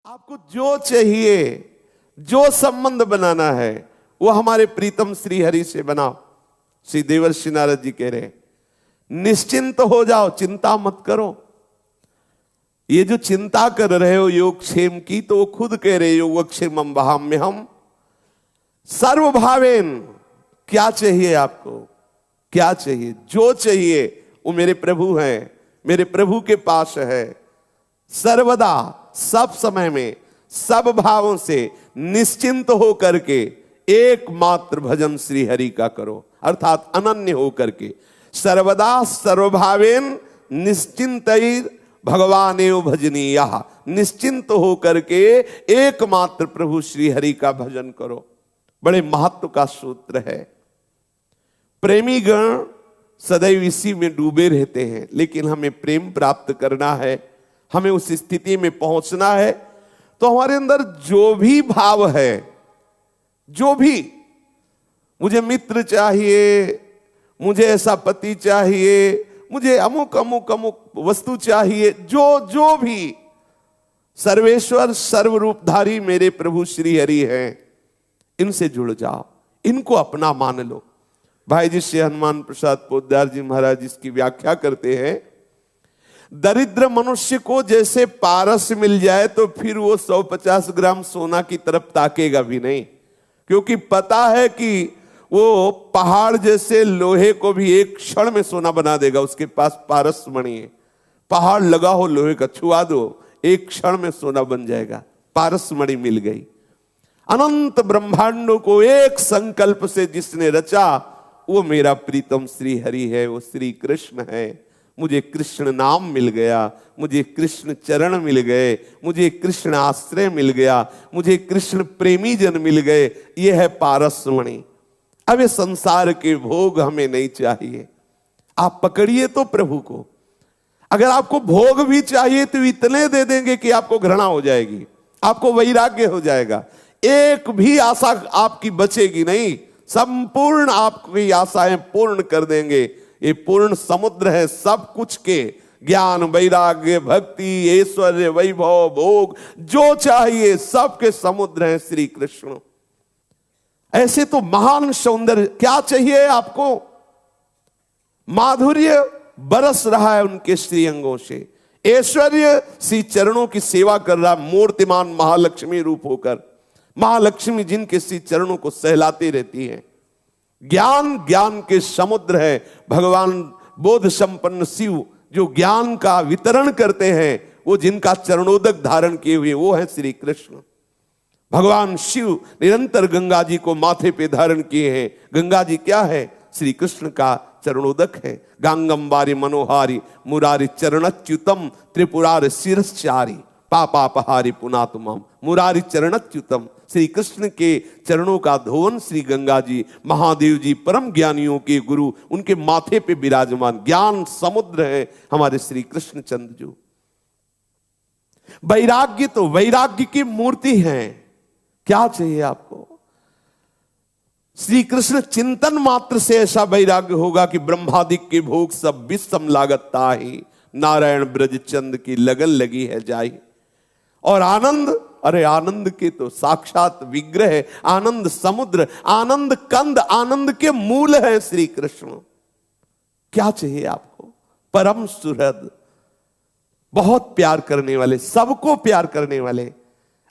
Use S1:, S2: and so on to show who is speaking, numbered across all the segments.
S1: आपको जो चाहिए, जो संबंध बनाना है वो हमारे प्रीतम श्री हरि से बनाओ। श्री देवर्षि नारद जी कह रहे हैं निश्चिंत हो जाओ, चिंता मत करो। ये जो चिंता कर रहे हो योगक्षेम की, तो वो खुद कह रहे योगक्षेमम वहाम्यहम् सर्वभावेन। क्या चाहिए आपको, क्या चाहिए? जो चाहिए वो मेरे प्रभु हैं, मेरे प्रभु के पास है। सर्वदा, सब समय में, सब भावों से निश्चिंत हो करके एकमात्र भजन श्री हरि का करो, अर्थात अनन्य हो करके। सर्वदा सर्वभावेन निश्चिंतैर भगवान एव भजनीयः। निश्चिंत हो करके एकमात्र प्रभु श्री हरि का भजन करो। बड़े महत्व का सूत्र है। प्रेमी गण सदैव इसी में डूबे रहते हैं, लेकिन हमें प्रेम प्राप्त करना है, हमें उस स्थिति में पहुंचना है। तो हमारे अंदर जो भी भाव है, जो भी, मुझे मित्र चाहिए, मुझे ऐसा पति चाहिए, मुझे अमुक अमुक अमुक वस्तु चाहिए, जो भी, सर्वेश्वर सर्वरूपधारी मेरे प्रभु श्री हरि हैं, इनसे जुड़ जाओ, इनको अपना मान लो। भाई जी श्री हनुमान प्रसाद पोद्दार जी महाराज इसकी व्याख्या करते हैं, दरिद्र मनुष्य को जैसे पारस मिल जाए तो फिर वो 150 ग्राम सोना की तरफ ताकेगा भी नहीं, क्योंकि पता है कि वो पहाड़ जैसे लोहे को भी एक क्षण में सोना बना देगा। उसके पास पारस मणि है, पहाड़ लगा हो लोहे का, छुआ दो, एक क्षण में सोना बन जाएगा। पारस मणि मिल गई। अनंत ब्रह्मांडों को एक संकल्प से जिसने रचा, वो मेरा प्रीतम श्री हरि है, वो श्री कृष्ण है। मुझे कृष्ण नाम मिल गया, मुझे कृष्ण चरण मिल गए, मुझे कृष्ण आश्रय मिल गया, मुझे कृष्ण प्रेमी जन मिल गए। ये है पारसमणि। अब ये संसार के भोग हमें नहीं चाहिए। आप पकड़िए तो प्रभु को। अगर आपको भोग भी चाहिए तो इतने दे देंगे कि आपको घृणा हो जाएगी, आपको वैराग्य हो जाएगा, एक भी आशा आपकी बचेगी नहीं। संपूर्ण आपकी आशाएं पूर्ण कर देंगे। ये पूर्ण समुद्र है सब कुछ के, ज्ञान, वैराग्य, भक्ति, ऐश्वर्य, वैभव, भोग, जो चाहिए सबके समुद्र है श्री कृष्ण। ऐसे तो महान सौंदर्य, क्या चाहिए आपको? माधुर्य बरस रहा है उनके श्री अंगों से, ऐश्वर्य श्री चरणों की सेवा कर रहा, मूर्तिमान महालक्ष्मी रूप होकर। महालक्ष्मी जिनके श्री चरणों को सहलाती रहती है। ज्ञान, ज्ञान के समुद्र है। भगवान बोध संपन्न शिव जो ज्ञान का वितरण करते हैं, वो जिनका चरणोदक धारण किए हुए वो है श्री कृष्ण। भगवान शिव निरंतर गंगा जी को माथे पे धारण किए हैं। गंगा जी क्या है? श्री कृष्ण का चरणोदक है। गांगम वारी मनोहारी मुरारी चरणच्युतम त्रिपुरार शिरश्चारी पापापहारी पुनातुमम। मुरारी चरणच्युतम, श्री कृष्ण के चरणों का धोवन श्री गंगा जी, महादेव जी परम ज्ञानियों के गुरु, उनके माथे पे विराजमान ज्ञान समुद्र है हमारे श्री कृष्ण चंद्र जो। वैराग्य तो वैराग्य की मूर्ति है। क्या चाहिए आपको? श्री कृष्ण चिंतन मात्र से ऐसा वैराग्य होगा कि ब्रह्मादिक के भोग सब विषम लागत ताहि, नारायण ब्रज चंद की लगन लगी है जाई। और आनंद, अरे आनंद के तो साक्षात विग्रह, आनंद समुद्र, आनंद कंद, आनंद के मूल है श्री कृष्ण। क्या चाहिए आपको? परम सुहृद, बहुत प्यार करने वाले, सबको प्यार करने वाले।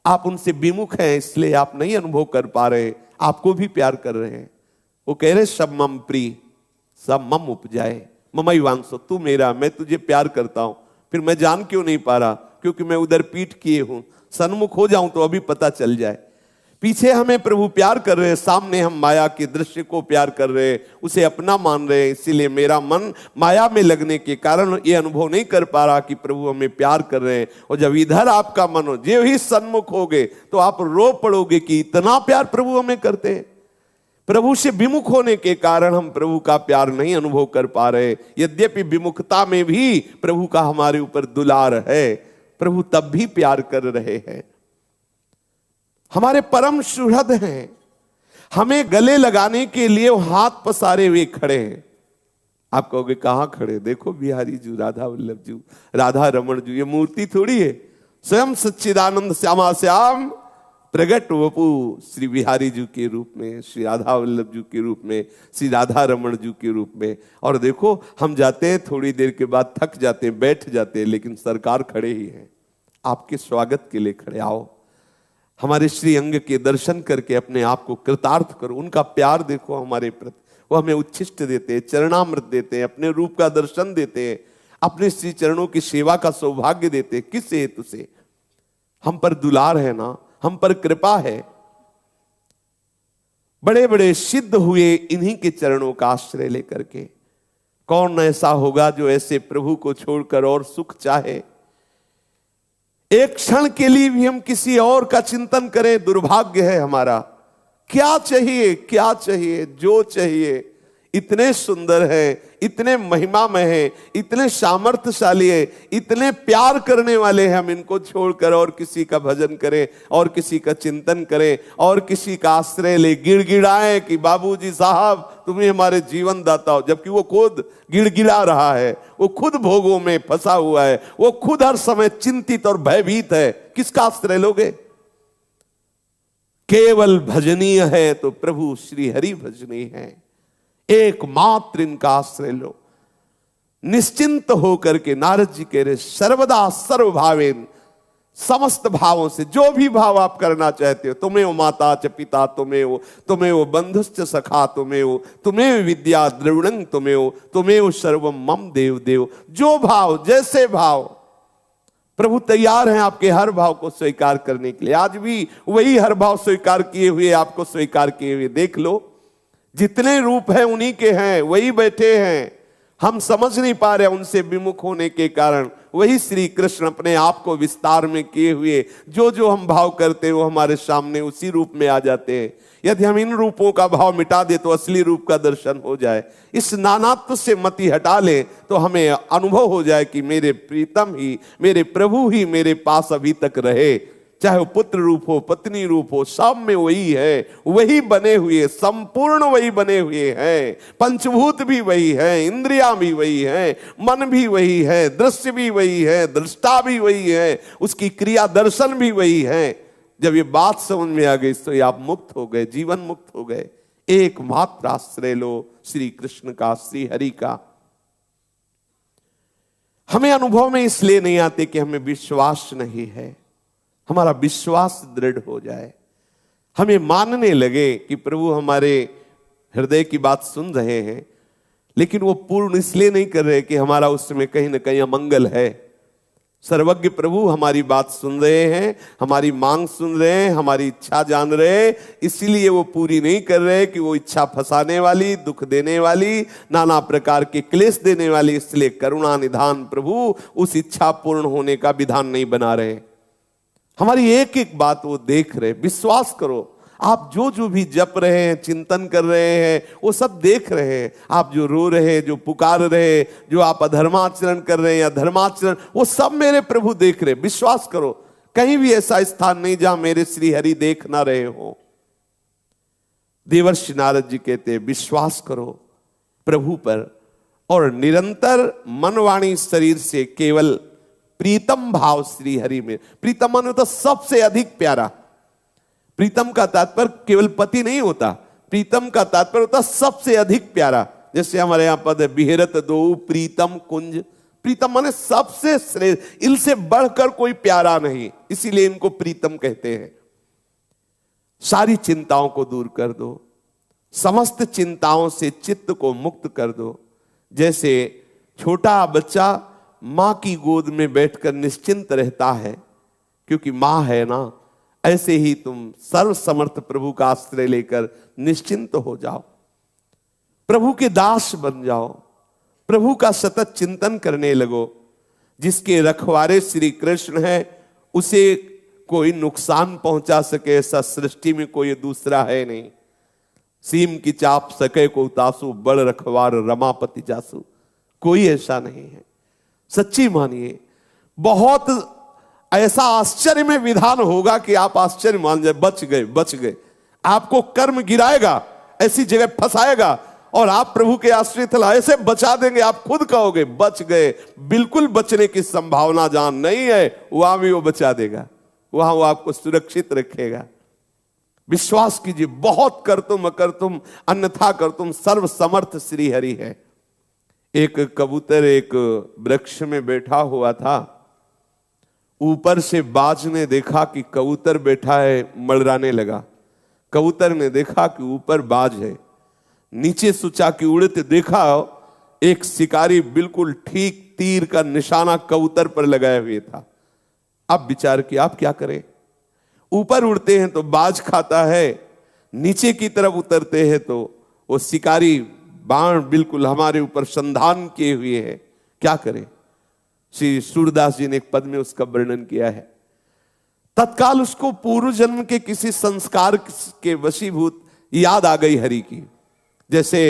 S1: आप उनसे विमुख हैं इसलिए आप नहीं अनुभव कर पा रहे, आपको भी प्यार कर रहे हैं। वो कह रहे सब मम प्रिय सब मम उपजाए, ममई वांसो, तू मेरा, मैं तुझे प्यार करता हूं। फिर मैं जान क्यों नहीं पा रहा? क्योंकि मैं उधर पीठ किए हूं। सन्मुख हो जाऊं तो अभी पता चल जाए। पीछे हमें प्रभु प्यार कर रहे हैं, सामने हम माया के दृश्य को प्यार कर रहे हैं, उसे अपना मान रहे हैं। इसीलिए मेरा मन माया में लगने के कारण ये अनुभव नहीं कर पा रहा कि प्रभु हमें प्यार कर रहे हैं। और जब इधर आपका मन हो, जो ही सन्मुख होगे तो आप रो पड़ोगे कि इतना प्यार प्रभु हमें करते हैं। प्रभु से विमुख होने के कारण हम प्रभु का प्यार नहीं अनुभव कर पा रहे। यद्यपि विमुखता में भी प्रभु का हमारे ऊपर दुलार है, प्रभु तब भी प्यार कर रहे हैं। हमारे परम सुहृद हैं, हमें गले लगाने के लिए हाथ पसारे हुए खड़े हैं। आप कहोगे कहां खड़े? देखो बिहारी जी, राधा वल्लभ जी, राधा रमन जी, ये मूर्ति थोड़ी है, स्वयं सच्चिदानंद श्यामा श्याम प्रगट वपु श्री बिहारी जी के रूप में, श्री राधा वल्लभ जी के रूप में, श्री राधा रमण जी के रूप में। और देखो हम जाते हैं, थोड़ी देर के बाद थक जाते हैं, बैठ जाते हैं, लेकिन सरकार खड़े ही हैं, आपके स्वागत के लिए खड़े। आओ हमारे श्री अंग के दर्शन करके अपने आप को कृतार्थ करो। उनका प्यार देखो हमारे प्रति, वो हमें उच्छिष्ट देते हैं, चरणामृत देते हैं, अपने रूप का दर्शन देते हैं, अपने श्री चरणों की सेवा का सौभाग्य देते हैं। किस हेतु से? हम पर दुलार है ना, हम पर कृपा है। बड़े बड़े सिद्ध हुए इन्हीं के चरणों का आश्रय लेकर के। कौन ऐसा होगा जो ऐसे प्रभु को छोड़कर और सुख चाहे? एक क्षण के लिए भी हम किसी और का चिंतन करें, दुर्भाग्य है हमारा। क्या चाहिए, क्या चाहिए, जो चाहिए इतने सुंदर है, इतने महिमामय है, इतने सामर्थ्यशाली है, इतने प्यार करने वाले हैं। हम इनको छोड़कर और किसी का भजन करें, और किसी का चिंतन करें, और किसी का आश्रय ले, गिड़गिड़ाएं कि बाबूजी साहब तुम्हें हमारे जीवन दाता हो, जबकि वो खुद गिड़गिड़ा रहा है, वो खुद भोगों में फंसा हुआ है, वो खुद हर समय चिंतित और भयभीत है। किसका आश्रय लोगे? केवल भजनीय है तो प्रभु श्री हरि भजनीय है। एकमात्र इनका आश्रय लो। निश्चिंत होकर के नारद जी कह रहे सर्वदा सर्वभावेन, समस्त भावों से, जो भी भाव आप करना चाहते हो, तुम्हें वो माता च पिता, तुम्हें वो बंधुश्च सखा, तुम्हें विद्या द्रविणं, तुम्हें वो सर्वम मम देव देव। जो भाव, जैसे भाव, प्रभु तैयार हैं आपके हर भाव को स्वीकार करने के लिए। आज भी वही हर भाव स्वीकार किए हुए, आपको स्वीकार किए हुए। देख लो जितने रूप हैं उन्हीं के हैं, वही बैठे हैं। हम समझ नहीं पा रहे उनसे विमुख होने के कारण। वही श्री कृष्ण अपने आप को विस्तार में किए हुए जो जो हम भाव करते हैं वो हमारे सामने उसी रूप में आ जाते हैं। यदि हम इन रूपों का भाव मिटा दे तो असली रूप का दर्शन हो जाए। इस नानात्व से मति हटा ले तो हमें अनुभव हो जाए कि मेरे प्रीतम ही, मेरे प्रभु ही मेरे पास अभी तक रहे। चाहे वो पुत्र रूप हो, पत्नी रूप हो, सब में वही है, वही बने हुए, संपूर्ण वही बने हुए हैं। पंचभूत भी वही है, इंद्रियां भी वही है, मन भी वही है, दृश्य भी वही है, दृष्टा भी वही है, उसकी क्रिया दर्शन भी वही है। जब ये बात समझ में आ गई तो ये आप मुक्त हो गए, जीवन मुक्त हो गए। एकमात्र आश्रय लो श्री कृष्ण का, श्री हरि का। हमें अनुभव में इसलिए नहीं आते कि हमें विश्वास नहीं है। हमारा विश्वास दृढ़ हो जाए, हमें मानने लगे कि प्रभु हमारे हृदय की बात सुन रहे हैं, लेकिन वो पूर्ण इसलिए नहीं कर रहे कि हमारा उसमें कहीं ना कहीं अमंगल है। सर्वज्ञ प्रभु हमारी बात सुन रहे हैं, हमारी मांग सुन रहे हैं, हमारी इच्छा जान रहे हैं, इसीलिए वो पूरी नहीं कर रहे कि वो इच्छा फंसाने वाली, दुख देने वाली, नाना प्रकार के क्लेश देने वाली। इसलिए करुणा निधान प्रभु उस इच्छा पूर्ण होने का विधान नहीं बना रहे। हमारी एक एक बात वो देख रहे। विश्वास करो, आप जो जो भी जप रहे हैं, चिंतन कर रहे हैं, वो सब देख रहे हैं। आप जो रो रहे हैं, जो पुकार रहे हैं, जो आप अधर्माचरण कर रहे हैं या धर्माचरण, वो सब मेरे प्रभु देख रहे। विश्वास करो, कहीं भी ऐसा स्थान नहीं जहां मेरे श्री हरि देख ना रहे हो। देवर्षि नारद जी कहते हैं विश्वास करो प्रभु पर, और निरंतर मन वाणी शरीर से केवल प्रीतम भाव श्री हरि में। प्रीतम माने तो सबसे अधिक प्यारा। प्रीतम का तात्पर्य केवल पति नहीं होता, प्रीतम का तात्पर्य होता सबसे अधिक प्यारा। जैसे हमारे यहां पद है बिहरत दो प्रीतम कुंज। प्रीतम माने सबसे श्रेष्ठ, इनसे बढ़कर कोई प्यारा नहीं, इसीलिए इनको प्रीतम कहते हैं। सारी चिंताओं को दूर कर दो, समस्त चिंताओं से चित्त को मुक्त कर दो। जैसे छोटा बच्चा मां की गोद में बैठकर निश्चिंत रहता है क्योंकि मां है ना, ऐसे ही तुम सर्व समर्थ प्रभु का आश्रय लेकर निश्चिंत हो जाओ, प्रभु के दास बन जाओ, प्रभु का सतत चिंतन करने लगो। जिसके रखवारे श्री कृष्ण है उसे कोई नुकसान पहुंचा सके ऐसा सृष्टि में कोई दूसरा है नहीं। सीम की चाप सके को उतासु, बड़ रखवार रमापति जासु, कोई ऐसा नहीं है। सच्ची मानिए, बहुत ऐसा आश्चर्य में विधान होगा कि आप आश्चर्य मान जाए, बच गए, बच गए। आपको कर्म गिराएगा, ऐसी जगह फंसाएगा और आप प्रभु के आश्रित ऐसे बचा देंगे, आप खुद कहोगे बच गए। बिल्कुल बचने की संभावना जहां नहीं है वहां भी वो बचा देगा, वहां वो आपको सुरक्षित रखेगा। विश्वास कीजिए, बहुत कर तुम अकर तुम अन्यथा कर तुम सर्व समर्थ श्री हरि है। एक कबूतर एक वृक्ष में बैठा हुआ था, ऊपर से बाज ने देखा कि कबूतर बैठा है, मड़राने लगा। कबूतर ने देखा कि ऊपर बाज है, नीचे सोचा कि उड़ते देखा एक शिकारी बिल्कुल ठीक तीर का निशाना कबूतर पर लगाए हुए था। अब विचार किया आप क्या करें, ऊपर उड़ते हैं तो बाज खाता है, नीचे की तरफ उतरते हैं तो वो शिकारी बाण बिल्कुल हमारे ऊपर संधान किए हुए है, क्या करें। श्री सूरदास जी ने एक पद में उसका वर्णन किया है। तत्काल उसको पूर्व जन्म के किसी संस्कार के वशीभूत याद आ गई हरि की, जैसे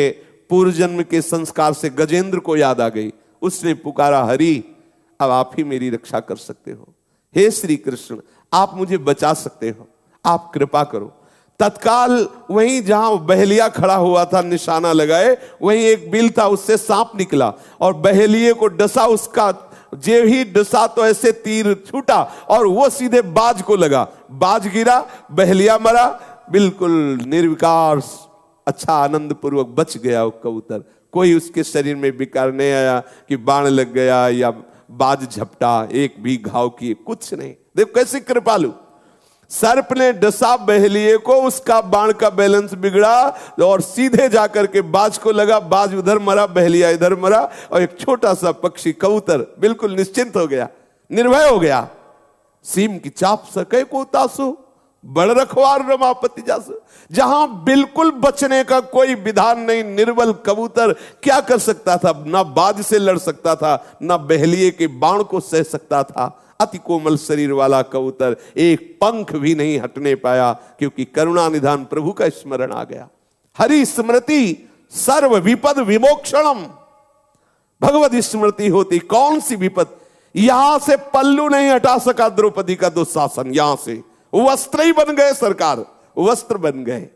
S1: पूर्व जन्म के संस्कार से गजेंद्र को याद आ गई। उसने पुकारा, हरि अब आप ही मेरी रक्षा कर सकते हो, हे श्री कृष्ण आप मुझे बचा सकते हो, आप कृपा करो। तत्काल वहीं जहां बहेलिया खड़ा हुआ था निशाना लगाए, वहीं एक बिल था, उससे सांप निकला और बहेलिए को डसा। उसका जे ही डसा तो ऐसे तीर छूटा और वो सीधे बाज को लगा, बाज गिरा, बहेलिया मरा, बिल्कुल निर्विकार अच्छा आनंद पूर्वक बच गया वो कबूतर। कोई उसके शरीर में विकार नहीं आया कि बाण लग गया या बाज झपटा, एक भी घाव किए, कुछ नहीं। देखो कैसे कृपालु। सर्प ने डसा बहेलिए को, उसका बाण का बैलेंस बिगड़ा और सीधे जाकर के बाज को लगा, बाज उधर मरा, बहेलिया इधर मरा और एक छोटा सा पक्षी कबूतर बिल्कुल निश्चिंत हो गया, निर्भय हो गया। सीम की चाप सके को तासु, बड़ रखवार रमापति जासु। जहां बिल्कुल बचने का कोई विधान नहीं, निर्बल कबूतर क्या कर सकता था, ना बाज से लड़ सकता था, ना बहेलिए के बाण को सह सकता था। अति कोमल शरीर वाला कबूतर एक पंख भी नहीं हटने पाया, क्योंकि करुणा निधान प्रभु का स्मरण आ गया। हरि स्मृति सर्व विपद विमोक्षणम। भगवत स्मृति होती कौन सी विपद, यहां से पल्लू नहीं हटा सका द्रौपदी का दुशासन, यहां से वस्त्र ही बन गए, सरकार वस्त्र बन गए।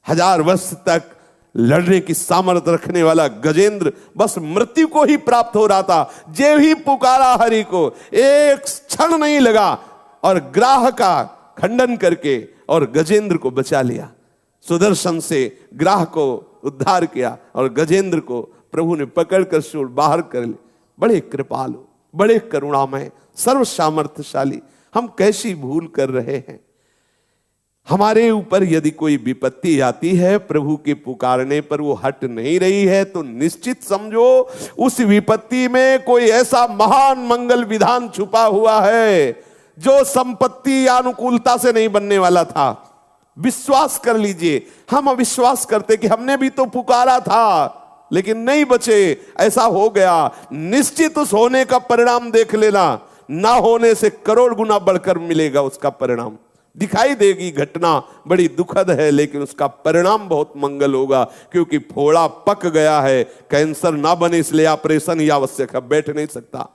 S1: 1000 वर्ष तक लड़ने की सामर्थ्य रखने वाला गजेंद्र बस मृत्यु को ही प्राप्त हो रहा था। जे ही पुकारा हरि को, एक क्षण नहीं लगा और ग्राह का खंडन करके और गजेंद्र को बचा लिया। सुदर्शन से ग्राह को उद्धार किया और गजेंद्र को प्रभु ने पकड़कर शूल बाहर कर ले। बड़े कृपालु, बड़े करुणामय, सर्व सामर्थ्यशाली। हम कैसी भूल कर रहे हैं। हमारे ऊपर यदि कोई विपत्ति आती है, प्रभु के पुकारने पर वो हट नहीं रही है, तो निश्चित समझो उस विपत्ति में कोई ऐसा महान मंगल विधान छुपा हुआ है जो संपत्ति या अनुकूलता से नहीं बनने वाला था। विश्वास कर लीजिए। हम अविश्वास करते कि हमने भी तो पुकारा था लेकिन नहीं बचे, ऐसा हो गया। निश्चित उस होने का परिणाम देख लेना, ना होने से करोड़ गुना बढ़कर मिलेगा उसका परिणाम। दिखाई देगी घटना बड़ी दुखद है, लेकिन उसका परिणाम बहुत मंगल होगा, क्योंकि फोड़ा पक गया है। कैंसर ना बने इसलिए ऑपरेशन ही आवश्यक है, बैठ नहीं सकता।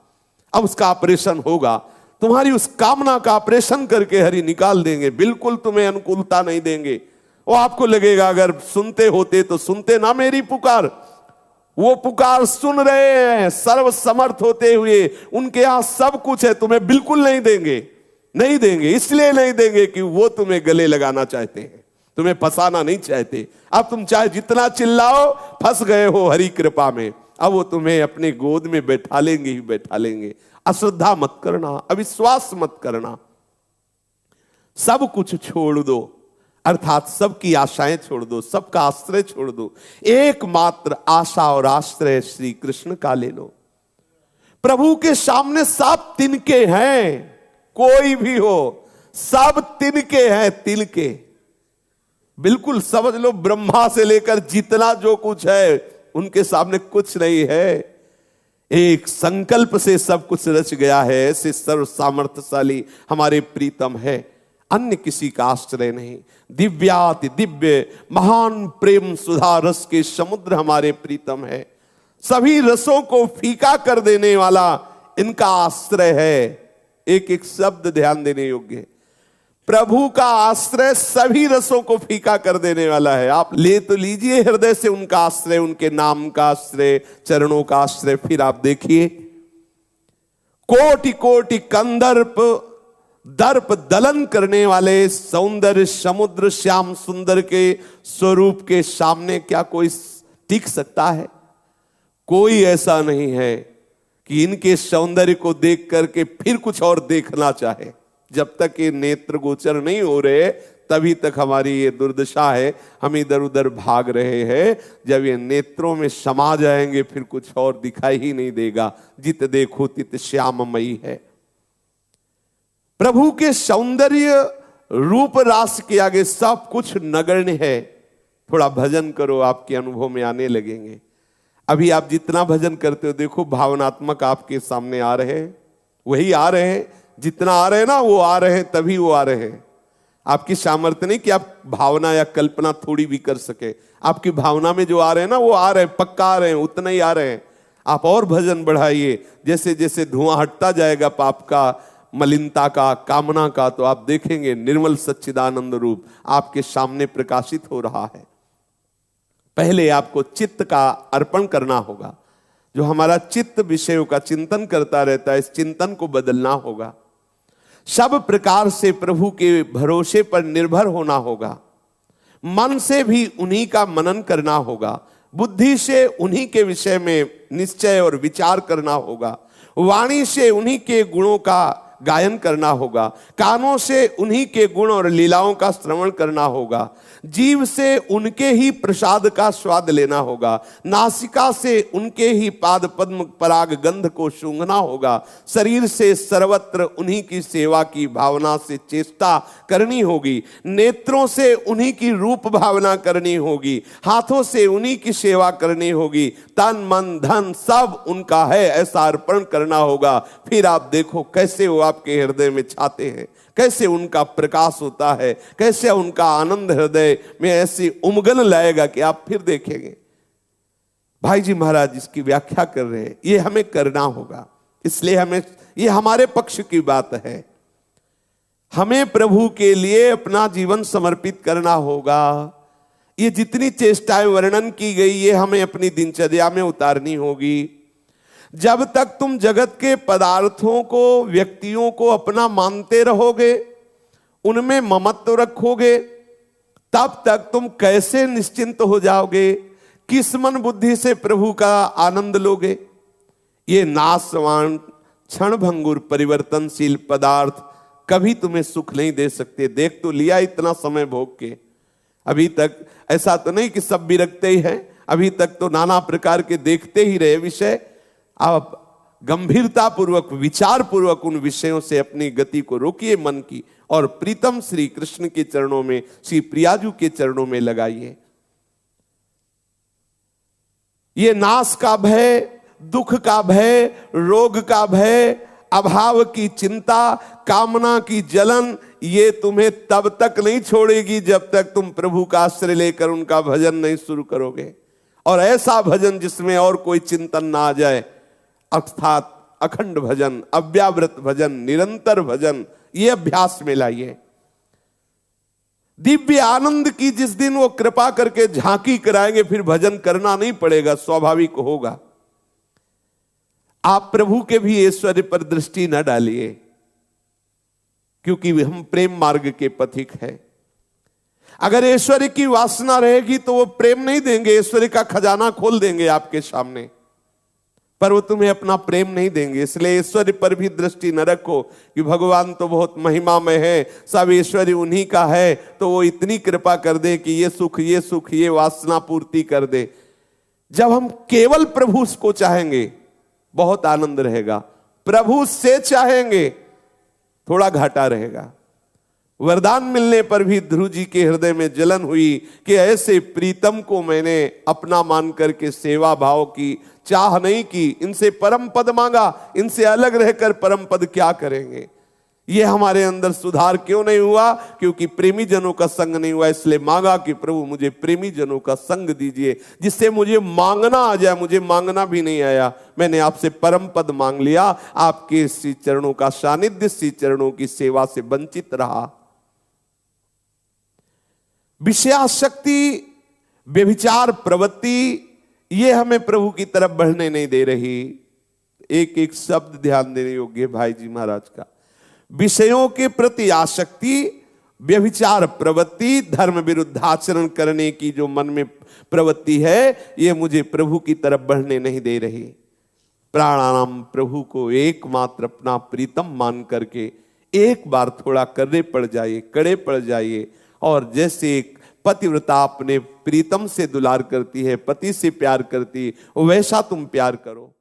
S1: अब उसका ऑपरेशन होगा, तुम्हारी उस कामना का ऑपरेशन करके हरि निकाल देंगे। बिल्कुल तुम्हें अनुकूलता नहीं देंगे। वो आपको लगेगा अगर सुनते होते तो सुनते ना मेरी पुकार। वो पुकार सुन रहे हैं, सर्व समर्थ होते हुए। उनके यहां सब कुछ है, तुम्हें बिल्कुल नहीं देंगे। नहीं देंगे इसलिए नहीं देंगे कि वो तुम्हें गले लगाना चाहते हैं, तुम्हें फंसाना नहीं चाहते। अब तुम चाहे जितना चिल्लाओ, फंस गए हो हरि कृपा में। अब वो तुम्हें अपने गोद में बैठा लेंगे ही बैठा लेंगे। अश्रद्धा मत करना, अविश्वास मत करना, सब कुछ छोड़ दो, अर्थात सबकी आशाएं छोड़ दो, सबका आश्रय छोड़ दो। एकमात्र आशा और आश्रय श्री कृष्ण का ले लो। प्रभु के सामने सब तिनके हैं, कोई भी हो सब तिनके हैं, तिनके। बिल्कुल समझ लो, ब्रह्मा से लेकर जितना जो कुछ है उनके सामने कुछ नहीं है। एक संकल्प से सब कुछ रच गया है। ऐसे सर्व सामर्थ्यशाली हमारे प्रीतम है, अन्य किसी का आश्रय नहीं। दिव्याति दिव्य महान प्रेम सुधा रस के समुद्र हमारे प्रीतम है। सभी रसों को फीका कर देने वाला इनका आश्रय है। एक एक शब्द ध्यान देने योग्य है। प्रभु का आश्रय सभी रसों को फीका कर देने वाला है। आप ले तो लीजिए हृदय से उनका आश्रय, उनके नाम का आश्रय, चरणों का आश्रय, फिर आप देखिए कोटि कोटि कंदर्प दर्प दलन करने वाले सौंदर्य समुद्र श्याम सुंदर के स्वरूप के सामने क्या कोई टिक सकता है? कोई ऐसा नहीं है कि इनके सौंदर्य को देख करके फिर कुछ और देखना चाहे। जब तक ये नेत्र गोचर नहीं हो रहे तभी तक हमारी ये दुर्दशा है, हम इधर उधर भाग रहे हैं। जब ये नेत्रों में समा जाएंगे फिर कुछ और दिखाई ही नहीं देगा। जित देखो तित श्याममयी है। प्रभु के सौंदर्य रूप रास के आगे सब कुछ नगण्य है। थोड़ा भजन करो, आपके अनुभव में आने लगेंगे। अभी आप जितना भजन करते हो देखो भावनात्मक आपके सामने आ रहे हैं, वही आ रहे हैं, जितना आ रहे हैं ना वो आ रहे हैं, तभी वो आ रहे हैं। आपकी सामर्थ्य नहीं कि आप भावना या कल्पना थोड़ी भी कर सके। आपकी भावना में जो आ रहे हैं ना वो आ रहे हैं, पक्का आ रहे हैं, उतना ही आ रहे हैं। आप और भजन बढ़ाइए। जैसे जैसे धुआं हटता जाएगा पाप का, मलिनता का, कामना का, तो आप देखेंगे निर्मल सच्चिदानंद रूप आपके सामने प्रकाशित हो रहा है। पहले आपको चित्त का अर्पण करना होगा। जो हमारा चित्त विषयों का चिंतन करता रहता है, इस चिंतन को बदलना होगा। सब प्रकार से प्रभु के भरोसे पर निर्भर होना होगा। मन से भी उन्हीं का मनन करना होगा। बुद्धि से उन्हीं के विषय में निश्चय और विचार करना होगा। वाणी से उन्हीं के गुणों का गायन करना होगा। कानों से उन्हीं के गुण और लीलाओं का श्रवण करना होगा। जीव से उनके ही प्रसाद का स्वाद लेना होगा। नासिका से उनके ही पाद पद्म पराग गंध को सूंघना होगा। शरीर से सर्वत्र उन्हीं की सेवा की भावना से चेष्टा करनी होगी। नेत्रों से उन्हीं की रूप भावना करनी होगी। हाथों से उन्हीं की सेवा करनी होगी। तन मन धन सब उनका है ऐसा अर्पण करना होगा। फिर आप देखो कैसे वो आपके हृदय में छाते हैं, कैसे उनका प्रकाश होता है, कैसे उनका आनंद हृदय में ऐसी उमगन लाएगा कि आप फिर देखेंगे। भाई जी महाराज इसकी व्याख्या कर रहे हैं, ये हमें करना होगा। इसलिए हमें, ये हमारे पक्ष की बात है। हमें प्रभु के लिए अपना जीवन समर्पित करना होगा। ये जितनी चेष्टाएं वर्णन की गई ये हमें अपनी दिनचर्या में उतारनी होगी। जब तक तुम जगत के पदार्थों को, व्यक्तियों को अपना मानते रहोगे, उनमें ममत्व रखोगे, तब तक तुम कैसे निश्चिंत हो जाओगे? किस मन बुद्धि से प्रभु का आनंद लोगे? ये नाशवान क्षणभंगुर परिवर्तनशील पदार्थ कभी तुम्हें सुख नहीं दे सकते। देख तो लिया इतना समय भोग के, अभी तक ऐसा तो नहीं कि सब विरक्ते ही हैं। अभी तक तो नाना प्रकार के देखते ही रहे विषय। आप गंभीरता पूर्वक, विचार पूर्वक उन विषयों से अपनी गति को रोकिए मन की, और प्रीतम श्री कृष्ण के चरणों में, श्री प्रियाजू के चरणों में लगाइए। ये नाश का भय, दुख का भय, रोग का भय, अभाव की चिंता, कामना की जलन, ये तुम्हें तब तक नहीं छोड़ेगी जब तक तुम प्रभु का आश्रय लेकर उनका भजन नहीं शुरू करोगे। और ऐसा भजन जिसमें और कोई चिंतन ना आ जाए, अर्थात अखंड भजन, अव्यावृत भजन, निरंतर भजन, ये अभ्यास में लाइए। दिव्य आनंद की जिस दिन वो कृपा करके झांकी कराएंगे फिर भजन करना नहीं पड़ेगा, स्वाभाविक होगा। आप प्रभु के भी ऐश्वर्य पर दृष्टि न डालिए, क्योंकि हम प्रेम मार्ग के पथिक हैं। अगर ऐश्वर्य की वासना रहेगी तो वो प्रेम नहीं देंगे, ऐश्वर्य का खजाना खोल देंगे आपके सामने, पर वो तुम्हें अपना प्रेम नहीं देंगे। इसलिए ऐश्वर्य पर भी दृष्टि न रखो कि भगवान तो बहुत महिमामय है, सब ऐश्वर्य उन्हीं का है, तो वो इतनी कृपा कर दे कि ये सुख, ये सुख, ये वासना पूर्ति कर दे। जब हम केवल प्रभु को चाहेंगे बहुत आनंद रहेगा, प्रभु से चाहेंगे थोड़ा घाटा रहेगा। वरदान मिलने पर भी ध्रुव जी के हृदय में जलन हुई कि ऐसे प्रीतम को मैंने अपना मान करके सेवा भाव की, चाह नहीं की, इनसे परम पद मांगा, इनसे अलग रहकर परम पद क्या करेंगे? ये हमारे अंदर सुधार क्यों नहीं हुआ? क्योंकि प्रेमी जनों का संग नहीं हुआ। इसलिए मांगा कि प्रभु मुझे प्रेमी जनों का संग दीजिए, जिससे मुझे मांगना आ जाए। मुझे मांगना भी नहीं आया, मैंने आपसे परम पद मांग लिया। आपके श्री चरणों का सानिध्य, श्री चरणों की सेवा से वंचित रहा। विषयाशक्ति, व्यभिचार प्रवृत्ति, ये हमें प्रभु की तरफ बढ़ने नहीं दे रही। एक एक शब्द ध्यान देने योग्य है भाई जी महाराज का। विषयों के प्रति आसक्ति, व्यभिचार प्रवृत्ति, धर्म विरुद्ध आचरण करने की जो मन में प्रवृत्ति है, ये मुझे प्रभु की तरफ बढ़ने नहीं दे रही। प्राणायाम प्रभु को एकमात्र अपना प्रीतम मान करके एक बार थोड़ा कड़े पड़ जाइए, और जैसे एक पतिव्रता अपने प्रीतम से दुलार करती है, पति से प्यार करती है, वैसा तुम प्यार करो।